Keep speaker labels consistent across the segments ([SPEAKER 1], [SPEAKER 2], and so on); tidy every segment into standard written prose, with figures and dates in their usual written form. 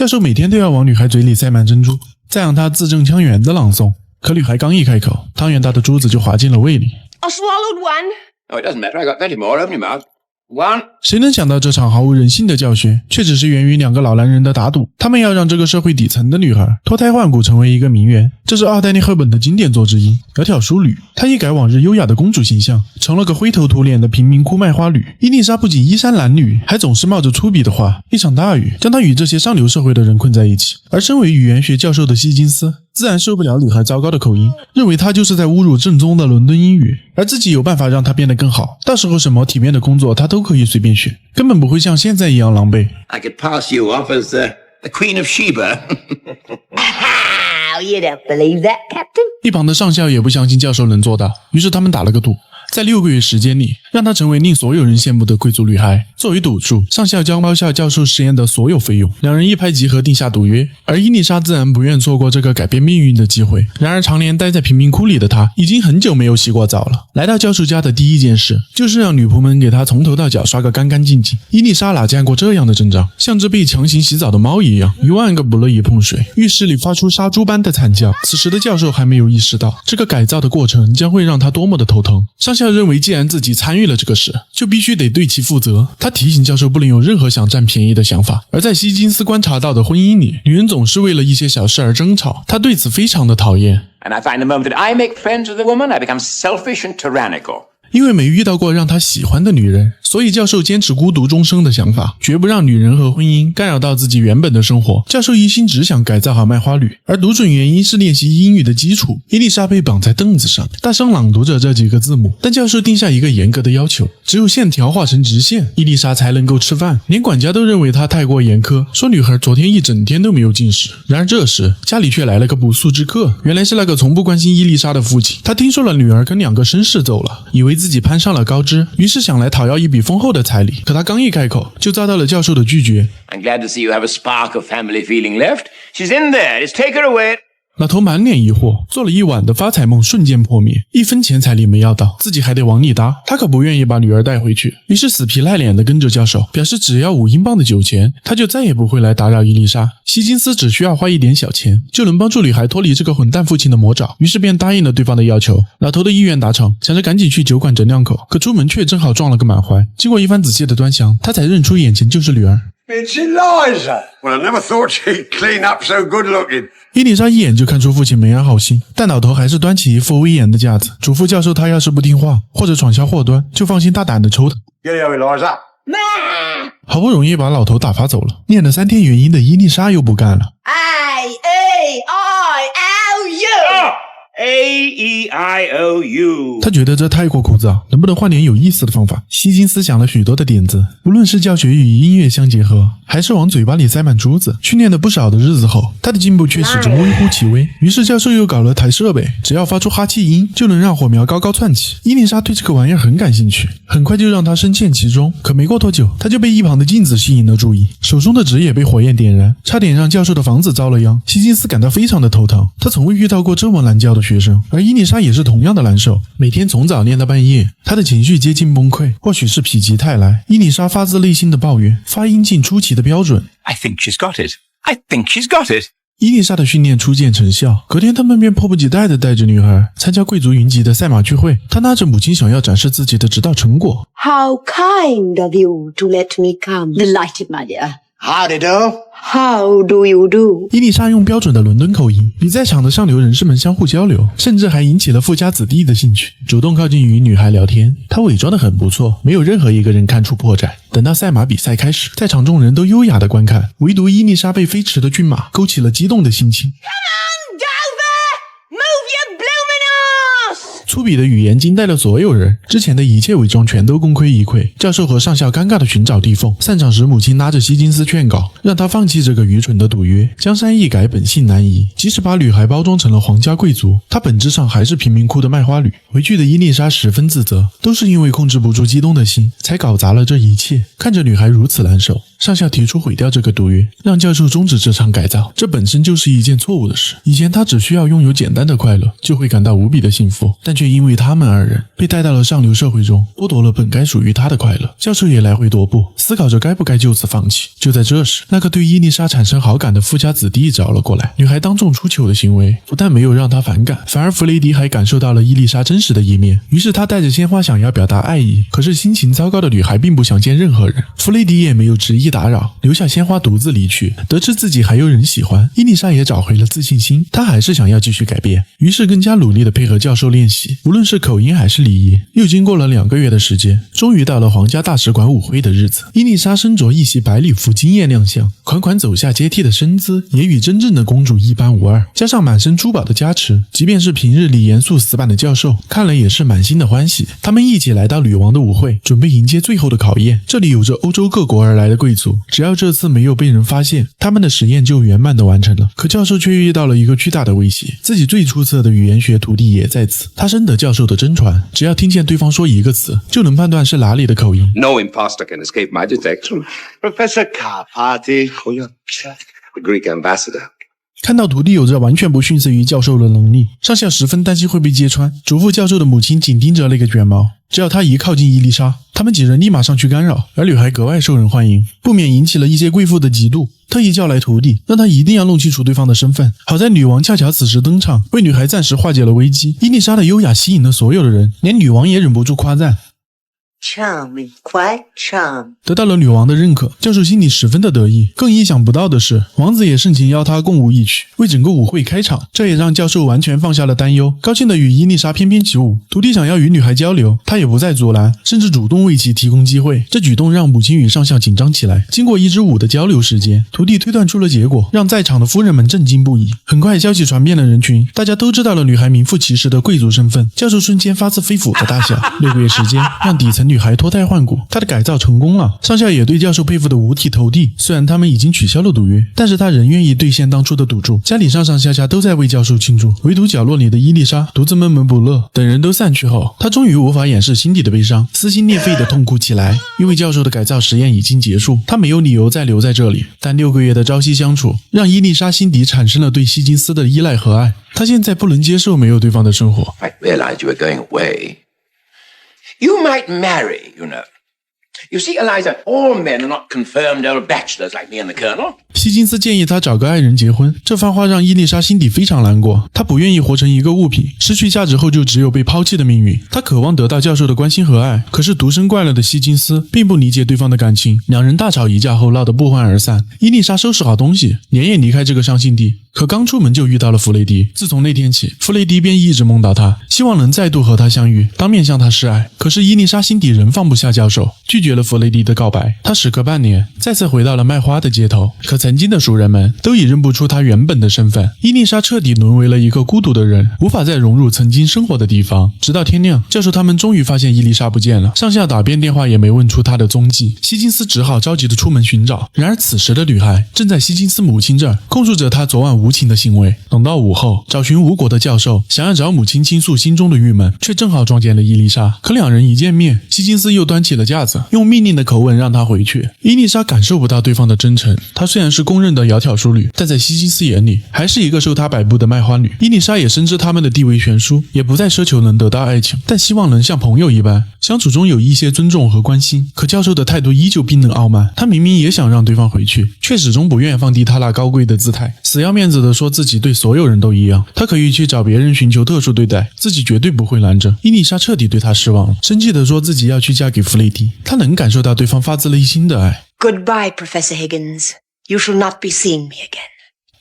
[SPEAKER 1] 教授每天都要往女孩嘴里塞满珍珠，再让她字正腔圆地朗诵。可女孩刚一开口，汤圆大的珠子就滑进了胃里。
[SPEAKER 2] I swallowed one.
[SPEAKER 3] Oh, it doesn't matter. I got plenty more. Open your mouth. One.
[SPEAKER 1] 谁能想到这场毫无人性的教学，却只是源于两个老男人的打赌。他们要让这个社会底层的女孩脱胎换骨，成为一个名媛。这是奥黛丽·赫本的经典作之一。窈窕淑女，她一改往日优雅的公主形象，成了个灰头土脸的贫民窟卖花女。伊丽莎不仅衣衫褴褛，还总是冒着粗鄙的话。一场大雨将她与这些上流社会的人困在一起。而身为语言学教授的希金斯自然受不了女孩糟糕的口音，认为她就是在侮辱正宗的伦敦英语，而自己有办法让她变得更好。到时候什么体面的工作她都可以随便选，根本不会像现在一样狼狈。
[SPEAKER 3] I could pass you off as the Queen of Sheba.
[SPEAKER 2] How, you don't believe that, Captain?
[SPEAKER 1] 一旁的上校也不相信教授能做到，于是他们打了个赌，在6个月时间里，让她成为令所有人羡慕的贵族女孩。作为赌注，上校将包下教授实验的所有费用，两人一拍即合定下赌约。而伊丽莎自然不愿错过这个改变命运的机会。然而常年待在贫民窟里的她，已经很久没有洗过澡了。来到教授家的第一件事，就是让女仆们给她从头到脚刷个干干净净。伊丽莎哪见过这样的阵仗，像只被强行洗澡的猫一样，1万个不乐意碰水。浴室里发出杀猪般的惨叫。此时的教授还没有意识到，这个改造的过程将会让他多么的头疼。上校认为，既然自己参与了这个事，就必须得对其负责。他提醒教授不能有任何想占便宜的想法。而在希金斯观察到的婚姻里，女人总是为了一些小事而争吵，他对此非常的讨厌。
[SPEAKER 3] And I find the moment that I make friends with a woman, I become selfish and tyrannical.
[SPEAKER 1] 因为没遇到过让他喜欢的女人，所以教授坚持孤独终生的想法，绝不让女人和婚姻干扰到自己原本的生活。教授一心只想改造好卖花女，而读准原因是练习英语的基础。伊丽莎被绑在凳子上，大声朗读着这几个字母，但教授定下一个严格的要求，只有线条画成直线，伊丽莎才能够吃饭。连管家都认为他太过严苛，说女孩昨天一整天都没有进食。然而这时家里却来了个不速之客，原来是那个从不关心伊丽莎的父亲。他听说了女儿跟2个绅士走了，以为自己攀上了高枝，于是想来讨要一笔丰厚的彩礼。可他刚一开口，就遭到了教授的拒绝。
[SPEAKER 3] I'm glad to see you have a spark of family feeling left. She's in there. Just take her away.
[SPEAKER 1] 老头满脸疑惑，做了一晚的发财梦瞬间破灭，1分钱彩礼没要到，自己还得往里搭。他可不愿意把女儿带回去，于是死皮赖脸的跟着教授，表示只要5英镑的酒钱，他就再也不会来打扰伊丽莎。希金斯只需要花一点小钱，就能帮助女孩脱离这个混蛋父亲的魔爪，于是便答应了对方的要求。老头的意愿达成，想着赶紧去酒馆整两口，可出门却正好撞了个满怀。经过一番仔细的端详，他才认出眼前就是女儿。
[SPEAKER 4] It's Eliza. Well, I never thought she'd clean up so good looking.
[SPEAKER 1] 伊丽莎一眼就看出父亲没安好心，但老头还是端起一副威严的架子，嘱咐教授他要是不听话或者闯下祸端，就放心大胆的抽他。
[SPEAKER 4] Get Eliza.
[SPEAKER 1] 好不容易把老头打发走了，念了3天元音的伊丽莎又不干了。
[SPEAKER 3] A-E-I-O-U.
[SPEAKER 1] 他觉得这太过枯燥，能不能换点有意思的方法？希金斯想了许多的点子，无论是教学与音乐相结合，还是往嘴巴里塞满珠子。训练了不少的日子后，他的进步却始终微乎其微。于是教授又搞了台设备，只要发出哈气音，就能让火苗高高窜起。伊丽莎对这个玩意儿很感兴趣，很快就让她深陷其中。可没过多久，她就被一旁的镜子吸引了注意，手中的纸也被火焰点燃，差点让教授的房子遭了殃。希金斯感到非常的头疼，他从未遇到过这么难教的学生，而伊丽莎也是同样的难受，每天从早练到半夜，她的情绪接近崩溃。或许是否极泰来，伊丽莎发自内心的抱怨，发音竟出奇的标准。
[SPEAKER 3] I think she's got it. I think she's got it.
[SPEAKER 1] 伊丽莎的训练初见成效，隔天他们便迫不及待地带着女孩参加贵族云集的赛马聚会。她拉着母亲想要展示自己的指导成果。
[SPEAKER 2] How kind of you to let me come.
[SPEAKER 5] Delighted, my dear.
[SPEAKER 4] Howdy do.
[SPEAKER 2] How do you do?
[SPEAKER 1] 伊丽莎用标准的伦敦口音与在场的上流人士们相互交流，甚至还引起了富家子弟的兴趣，主动靠近与女孩聊天。她伪装得很不错，没有任何一个人看出破绽。等到赛马比赛开始，在场众人都优雅地观看，唯独伊丽莎被飞驰的骏马勾起了激动的心情。 粗鄙的语言惊呆了所有人，之前的一切伪装全都功亏一篑。教授和上校尴尬地寻找地缝。散场时，母亲拉着希金斯劝告，让他放弃这个愚蠢的赌约。江山易改，本性难移。即使把女孩包装成了皇家贵族，她本质上还是贫民窟的卖花女。回去的伊丽莎十分自责，都是因为控制不住激动的心，才搞砸了这一切。看着女孩如此难受，上校提出毁掉这个毒约，让教授终止这场改造。这本身就是一件错误的事。以前他只需要拥有简单的快乐，就会感到无比的幸福，但却因为他们二人被带到了上流社会中，剥夺了本该属于他的快乐。教授也来回踱步，思考着该不该就此放弃。就在这时，那个对伊丽莎产生好感的富家子弟找了过来。女孩当众出糗的行为不但没有让他反感，反而弗雷迪还感受到了伊丽莎真实的一面。于是他带着鲜花想要表达爱意，可是心情糟糕的女孩并不想见任何人。弗雷迪也没有执意打扰，留下鲜花独自离去。得知自己还有人喜欢，伊丽莎也找回了自信心，她还是想要继续改变，于是更加努力地配合教授练习，无论是口音还是礼仪。又经过了2个月的时间，终于到了皇家大使馆舞会的日子。伊丽莎身着一袭白礼服惊艳亮相，款款走下阶梯的身姿也与真正的公主一般无二，加上满身珠宝的加持，即便是平日里严肃死板的教授，看了也是满心的欢喜。他们一起来到女王的舞会，准备迎接最后的考验。这里有着欧洲各国而来的贵族，只要这次没有被人发现，他们的实验就圆满的完成了。可教授却遇到了一个巨大的威胁，自己最出色的语言学徒弟也在此。他深得教授的真传，只要听见对方说一个词，就能判断是哪里的口音。
[SPEAKER 5] No imposter can escape my detection. Professor Karpati, the Greek ambassador.
[SPEAKER 1] 看到徒弟有着完全不逊色于教授的能力，上校十分担心会被揭穿，嘱咐教授的母亲紧盯着那个卷毛，只要他一靠近伊丽莎，他们几人立马上去干扰。而女孩格外受人欢迎，不免引起了一些贵妇的嫉妒，特意叫来徒弟，让他一定要弄清楚对方的身份。好在女王恰巧此时登场，为女孩暂时化解了危机。伊丽莎的优雅吸引了所有的人，连女王也忍不住夸赞。
[SPEAKER 2] Charming, quite charming.
[SPEAKER 1] 得到了女王的认可，教授心里十分的得意。更意想不到的是，王子也盛情邀他共舞一曲，为整个舞会开场。这也让教授完全放下了担忧，高兴地与伊丽莎翩翩起舞。徒弟想要与女孩交流，他也不再阻拦，甚至主动为其提供机会。这举动让母亲与上校紧张起来。经过一支舞的交流时间，徒弟推断出了结果，让在场的夫人们震惊不已。很快，消息传遍了人群，大家都知道了女孩名副其实的贵族身份。教授瞬间发自肺腑的大笑。6个月时间，让底层女孩脱胎换骨，她的改造成功了。上校也对教授佩服的五体投地。虽然他们已经取消了赌约，但是他仍愿意兑现当初的赌注。家里上上下下都在为教授庆祝，唯独角落里的伊丽莎独自闷闷不乐。等人都散去后，她终于无法掩饰心底的悲伤，撕心裂肺地痛哭起来。因为教授的改造实验已经结束，她没有理由再留在这里。但6个月的朝夕相处，让伊丽莎心底产生了对希金斯的依赖和爱。她现在不能接受没有对方的生活。
[SPEAKER 3] I realized you were going away. You might marry, you know. You see, Eliza, all men are not confirmed old bachelors like me and the Colonel.
[SPEAKER 1] 希金斯建议他找个爱人结婚，这番话让伊丽莎心底非常难过。她不愿意活成一个物品，失去价值后就只有被抛弃的命运。她渴望得到教授的关心和爱，可是独身惯了的希金斯并不理解对方的感情，两人大吵一架后闹得不欢而散。伊丽莎收拾好东西，连夜离开这个伤心地。可刚出门就遇到了弗雷迪。自从那天起，弗雷迪便一直梦到他，希望能再度和他相遇，当面向他示爱。可是伊丽莎心底仍放不下教授，拒绝了弗雷迪的告白。她时隔半年，再次回到了卖花的街头，可曾经的熟人们都已认不出她原本的身份。伊丽莎彻底沦为了一个孤独的人，无法再融入曾经生活的地方。直到天亮，教授他们终于发现伊丽莎不见了，上校打遍电话也没问出她的踪迹。希金斯只好着急地出门寻找。然而此时的女孩正在希金斯母亲这儿，控诉着她昨晚无情的行为。等到午后，找寻无果的教授想要找母亲倾诉心中的郁闷，却正好撞见了伊丽莎。可两人一见面，希金斯又端起了架子，用命令的口吻让她回去。伊丽莎感受不到对方的真诚，她虽然是公认的窈窕淑女，但在希金斯眼里还是一个受他摆布的卖花女。伊丽莎也深知他们的地位悬殊，也不再奢求能得到爱情，但希望能像朋友一般相处中有一些尊重和关心。可教授的态度依旧冰冷傲慢，他明明也想让对方回去，却始终不愿放低他那高贵的姿态，死要面子的说自己对所有人都一样，他可以去找别人寻求特殊对待，自己绝对不会拦着。伊丽莎彻底对他失望了，生气地说自己要去嫁给弗雷迪。她能感受到对方发自内心的爱。
[SPEAKER 2] Goodbye, Professor Higgins. You shall not be seeing me again.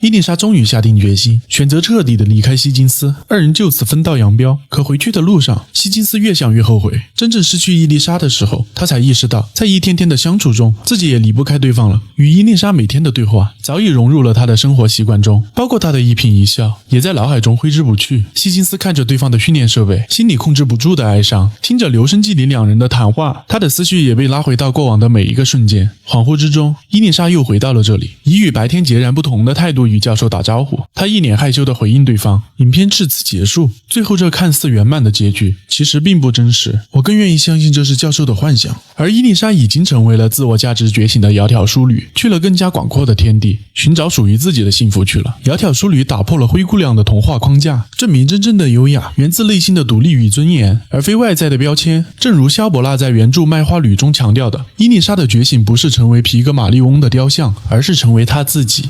[SPEAKER 1] 伊丽莎终于下定决心，选择彻底的离开希金斯，二人就此分道扬镳。可回去的路上，希金斯越想越后悔。真正失去伊丽莎的时候，他才意识到，在一天天的相处中，自己也离不开对方了。与伊丽莎每天的对话，早已融入了他的生活习惯中，包括他的一颦一笑，也在脑海中挥之不去。希金斯看着对方的训练设备，心里控制不住的哀伤。听着留声机里两人的谈话，他的思绪也被拉回到过往的每一个瞬间。恍惚之中，伊丽莎又回到了这里，以与白天截然不同的态度与教授打招呼，他一脸害羞地回应对方。影片至此结束。最后这看似圆满的结局，其实并不真实。我更愿意相信这是教授的幻想。而伊丽莎已经成为了自我价值觉醒的窈窕淑女，去了更加广阔的天地，寻找属于自己的幸福去了。窈窕淑女打破了灰姑娘的童话框架，证明真正的优雅源自内心的独立与尊严，而非外在的标签。正如萧伯纳在原著《卖花女》中强调的，伊丽莎的觉醒不是成为皮格马利翁的雕像，而是成为她自己。